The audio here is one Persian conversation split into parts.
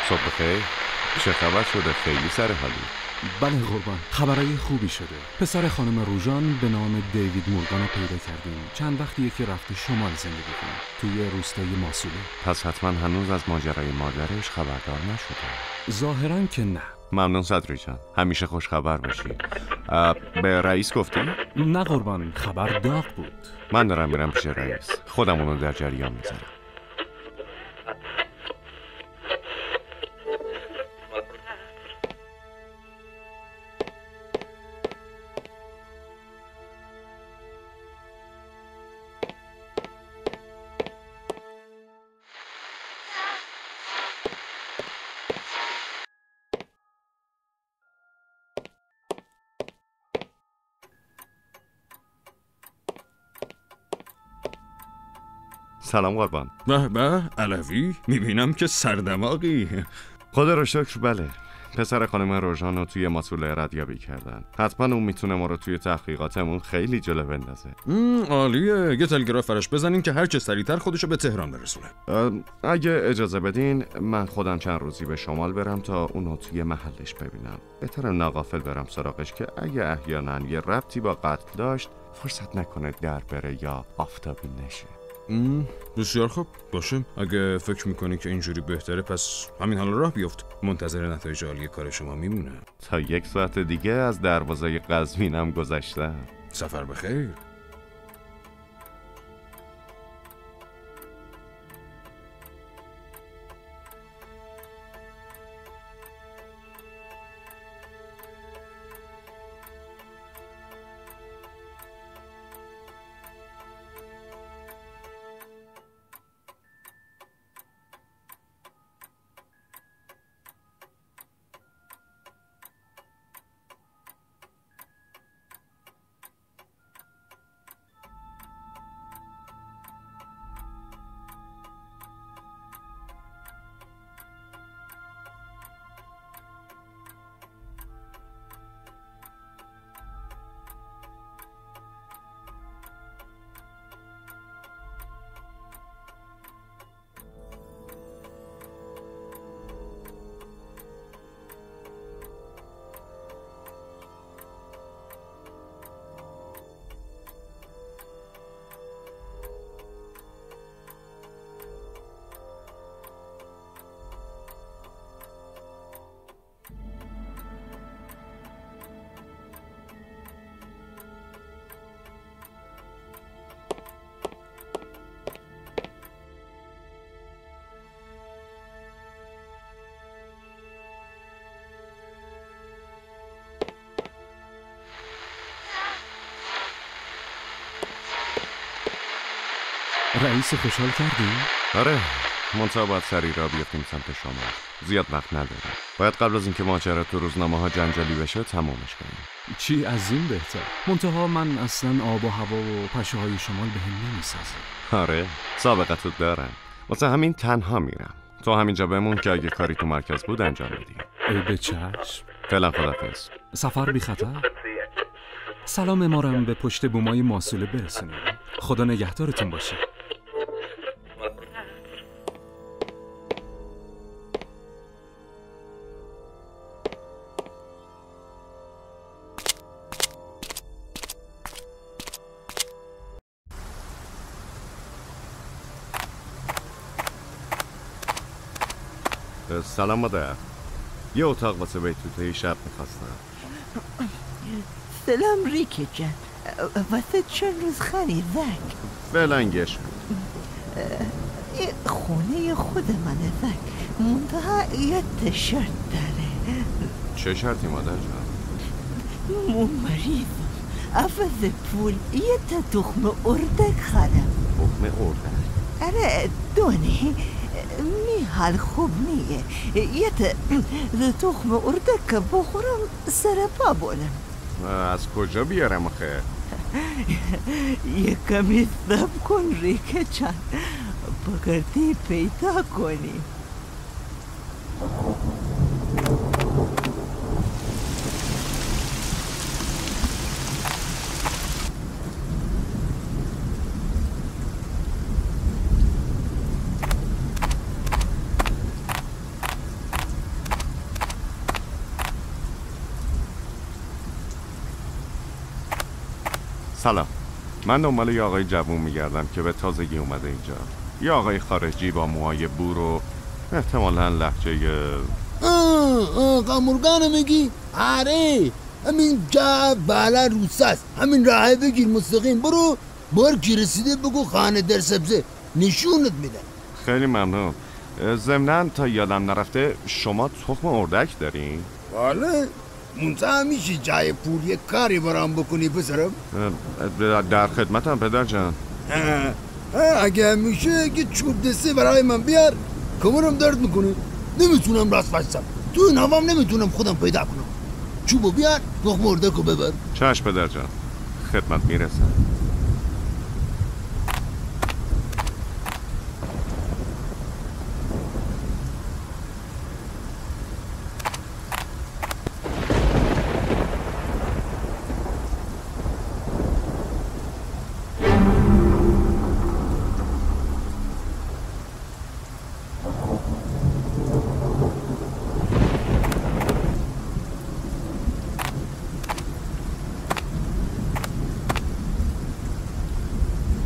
صبح بخیر. چه خبر شده؟ خیلی سر حالی. بله قربان، خبرای خوبی شده. پسر خانم روژان به نام دیوید مورگان رو پیدا کردیم. چند وقتیه که رفته شمال زندگی کنه، توی روستای ماسوله. پس حتما هنوز از ماجرای مادرش خبردار نشده. ظاهراً که نه. ممنون صدری جان، همیشه خوش خبر باشی. به رئیس گفتی؟ نه قربان، خبر داغ بود. من دارم میرم پیش رئیس، خودم اونو در جریان میذارم. سلام قربان. به به علوی، میبینم که سردماغی. خدا رو شکر. بله، پسر خانم روژان رو توی ماسوله ردیابی کردن. حتما اون میتونه ما رو توی تحقیقاتمون خیلی جلو بندازه. عالیه، یه تلگراف براش بزنین که هر چه سریعتر خودشو به تهران برسونه. اگه اجازه بدین من خودم چند روزی به شمال برم تا اونو توی محلش ببینم. بهتره ناغافل برم سراغش که اگه احیانا یه ربطی با قتل داشت فرصت نکنه در بره یا آفتابی نشه. بسیار خوب، باشه. اگه فکر میکنی که اینجوری بهتره پس همین حالا راه بیفت. منتظر نتایج عالی کار شما میمونم. تا 1 ساعت دیگه از دروازه قزوینم گذشتم. سفر بخیر. رئیس خوشحال کردی؟ آره، منتها باید سریع را بیفتیم سمت شما. زیاد وقت نداریم. باید قبل از اینکه ماجرا تو روزنامه ها جنجالی بشه تمومش کنیم. چی از این بهتر. منتها من اصلا آب و هوا و پشه های شمال به هم نمیسازه. آره، سابقتو دارم. واسه همین تنها میرم. تو همینجا بمون که اگه کاری تو مرکز بود انجام بدیم. ای به چشم. فعلا خدافظ. سفر بی خطر. سلام ما رو به پشت بومای ماسوله برسونید. خدا نگهدارتون باشه. سلام مادر. یه اتاق واسه بیتوته شب میخواستم. سلام ریکه جان، واسه چند روز خریدک؟ فعلا گش. خونه خود منه زک، منتها یه شرط داره. چه شرطی مادر جان؟ من مریضم، عوض پول یه تخم اردک خرم. تخم اردک؟ اره دونی حال خوب نیه. یه تخم اردک بخورم سر پا بولم. از کجا بیارم آخه؟ یه کمی صبر کن ریکه چند، بگردی پیدا کنی. سلام، من دنبال یه آقای جوون میگردم که به تازگی اومده اینجا. یه آقای خارجی با موهای بور و احتمالاً لهجه قمرگانو میگی؟ آره، همین جا بالا روسه است. همین راهه بگیر مستقیم برو، بار کی رسیده بگو خانه در سبزه، نشونت میدن. خیلی ممنون. ضمناً تا یادم نرفته شما تخم اردک دارین؟ بله، منتها میشه جای پول یک کاری برام بکنی پسرم؟ در خدمتم پدر جان. اگه میشه که چوب دسته برای من بیار، کمرم درد میکنه، نمیتونم راست باشم. تو این هوام نمیتونم خودم پیدا کنم. چوبو بیار، تخم اردکو ببر. چشم پدر جان، خدمت میرسم.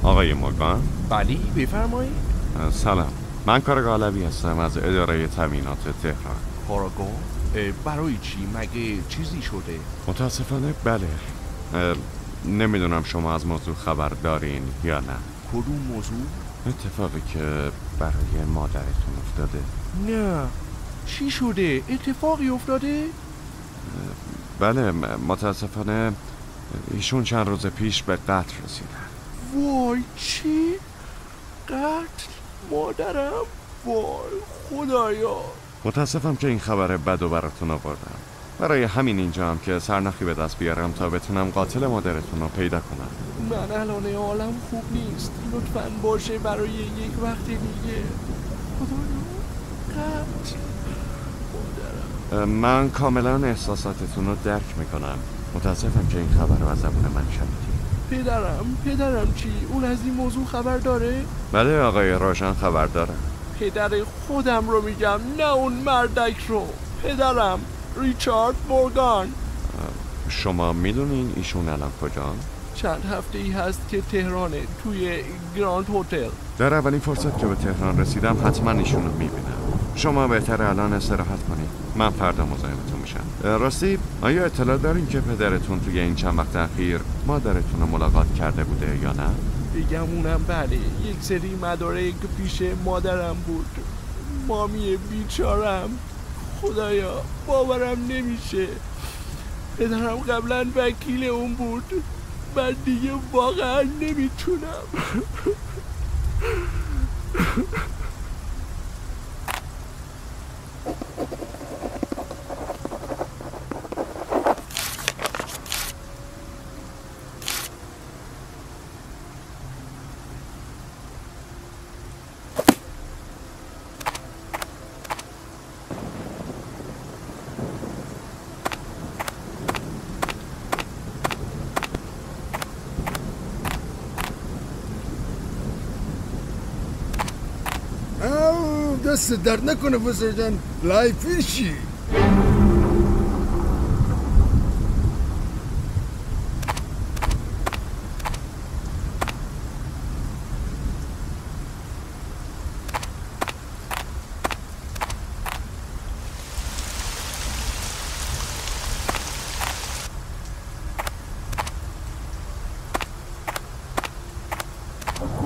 آقای مورگان؟ بله بفرمایید. سلام، من کارگاه علوی هستم از اداره تامینات تهران. کارگاه؟ برای چی؟ مگه چیزی شده؟ متاسفانه بله. نمیدونم شما از موضوع خبر دارین یا نه. کدوم موضوع؟ اتفاقی که برای مادرتون افتاده. نه، چی شده؟ اتفاقی افتاده؟ بله، متاسفانه ایشون چند روز پیش به قتل رسیدن. وای چی؟ قتل؟ مادرم؟ وای خدایا. متاسفم که این خبر بد و براتون آوردم. برای همین اینجا هم که سرنخی به دست بیارم تا بتونم قاتل مادرتون رو پیدا کنم. من الان حالم خوب نیست، لطفاً باشه برای یک وقت دیگه. خدایا قتل مادرم. من کاملا احساساتتون رو درک میکنم. متاسفم که این خبر رو از زبون من شنیدید. پدرم چی؟ اون از این موضوع خبر داره؟ بله آقای روشن خبر داره. پدر خودم رو میگم، نه اون مردک رو. پدرم ریچارد مورگان. شما میدونین ایشون الان کجان؟ چند هفته ای هست که تهرانه، توی گراند هتل. در اولین فرصت که به تهران رسیدم حتما ایشون رو میبینم. شما بهتر الان استراحت کنید، من فردا مزاحمتون میشم. راستی آیا اطلاع دارین که پدرتون توی این چند وقت اخیر مادرتون رو ملاقات کرده بوده یا نه؟ بگم اونم بله، یک سری مدارک پیش مادرم بود. مامی بیچارم، خدایا باورم نمیشه. پدرم قبلا وکیل اون بود، من دیگه واقعا نمیتونم. دست درد نکنه بزر جان، لایفیر شی.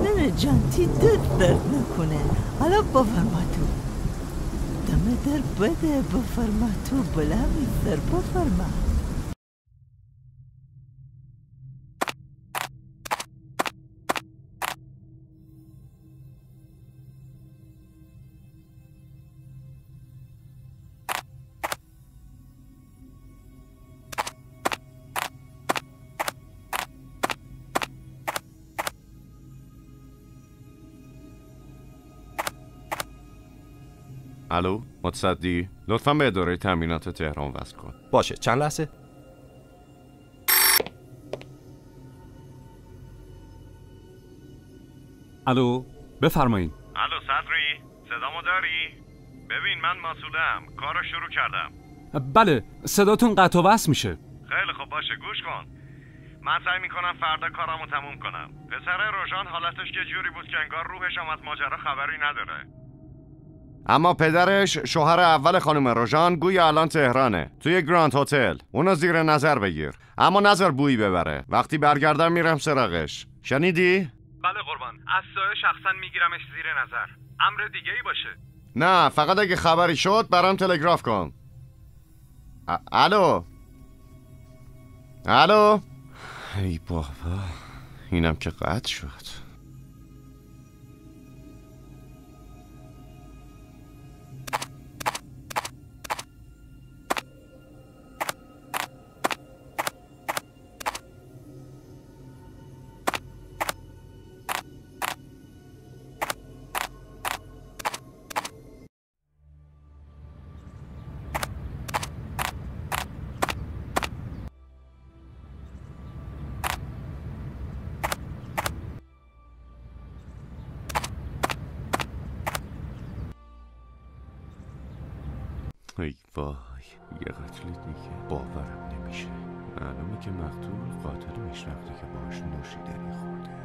نه جانتی درد نکنه. حالا بفرما تو دم در بده، بفرما تو بلاوی سر بفرما. الو متصدی، لطفاً به اداره تامینات تهران وصل کن. باشه، چند لحظه. الو بفرمایید. الو صدری، صدامو داری؟ ببین من مسئولم، کارو شروع کردم. بله صداتون قطع و وصل میشه. خیلی خب باشه، گوش کن. من سعی میکنم فردا کارمو تموم کنم. پسر روژان حالتش یه جوری بود که انگار روحش هم از ماجرا خبری نداره. اما پدرش شوهر اول خانم روژان گویا الان تهرانه، توی گراند هتل. اونو زیر نظر بگیر، اما نظر بویی ببره. وقتی برگردم میرم سراغش. شنیدی؟ بله قربان. از سایه شخصا میگیرمش زیر نظر. امر دیگه ای باشه؟ نه، فقط اگه خبری شد برام تلگراف کن. الو؟ الو؟ ای بابا، اینم که قطع شد. ای وای، یه قتل دیگه. باورم نمیشه. معلومه که مقتول قاتل میشناخته که باهاش نوشیدنی خورده.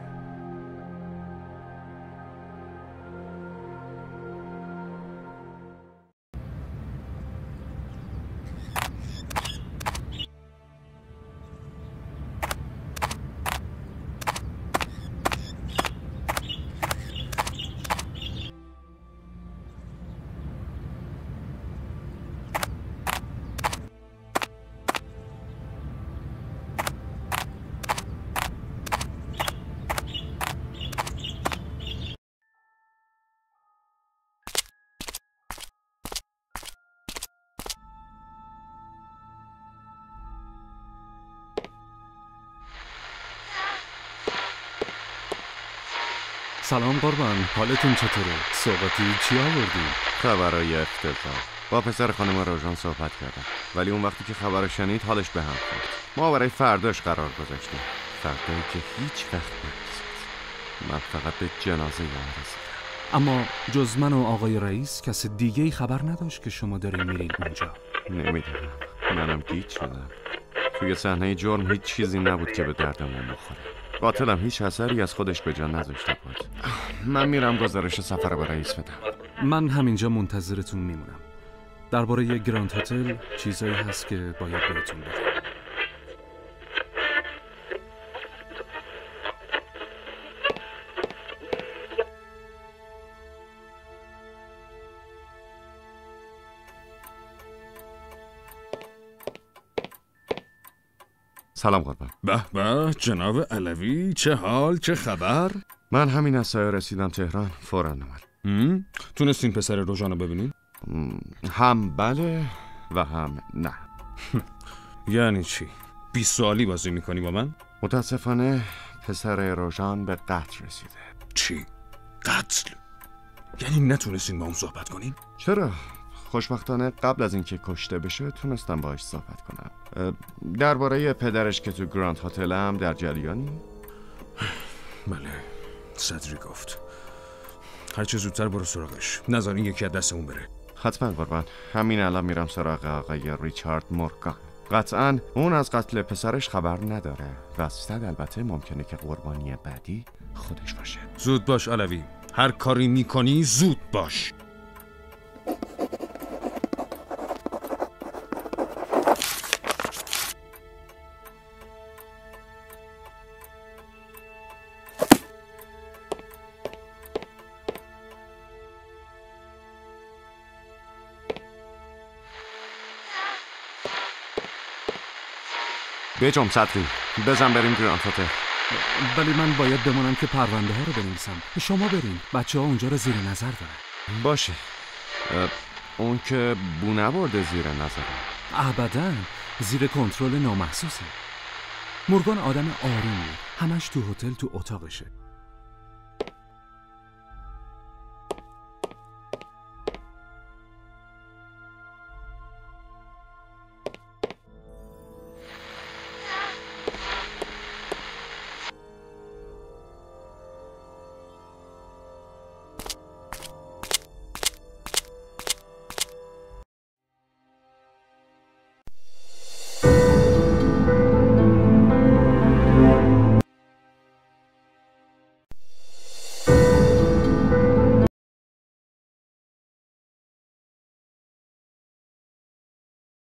سلام قربان، حالتون چطوره؟ صحبتی چی آوردی؟ خبرای افتضاح. با پسر خانم روژان صحبت کردم، ولی اون وقتی که خبر شنید حالش به هم خورد. ما برای فرداش قرار گذاشتیم، فردایی که هیچ وقت نرسید. من فقط به جنازه اون رسیدم. اما جز من و آقای رئیس کس دیگه‌ای خبر نداشت که شما دارین میرین اونجا. نمیدونم، منم گیج شدم. توی صحنه جرم هیچ چیزی نبود که به دردمون بخوره. قاتلم هیچ اثری از خودش به جا نذاشته بود. من میرم گزارش سفر به رئیس بدم. من همینجا منتظرتون میمونم. درباره گراند هتل چیزایی هست که باید بهتون بگم. سلام قربان. به به جناب علوی، چه حال، چه خبر؟ من همین از سایه رسیدم تهران، فوراً اومد. تونستین پسر روژان رو ببینین؟ هم بله و هم نه. یعنی چی؟ 20 سوالی بازی میکنی با من؟ متاسفانه پسر روژان به قتل رسیده. چی؟ قتل؟ یعنی نتونستین با اون صحبت کنین؟ چرا؟ خوشبختانه قبل از اینکه کشته بشه تونستم باهاش صحبت کنم. درباره پدرش که تو گراند هتل هم در جریانی؟ بله، صدری گفت. هرچه زودتر برو سراغش، نذار این یکی از دستمون بره. حتما قربان. همین الان میرم سراغ آقای ریچارد مورگان. قطعاً اون از قتل پسرش خبر نداره و 100 البته ممکنه که قربانی بعدی خودش باشه. زود باش علوی، هر کاری میکنی زود باش. بجم صدری، بزن بریم گراند هتل. ولی من باید بمونم که پرونده ها رو بنویسم. شما برین، بچه ها اونجا رو زیر نظر دارن. باشه. اون که بو نبرده زیر نظره. ابداً، زیر کنترل نامحسوسه. مورگان آدم آرومیه، همش تو هتل تو اتاقشه.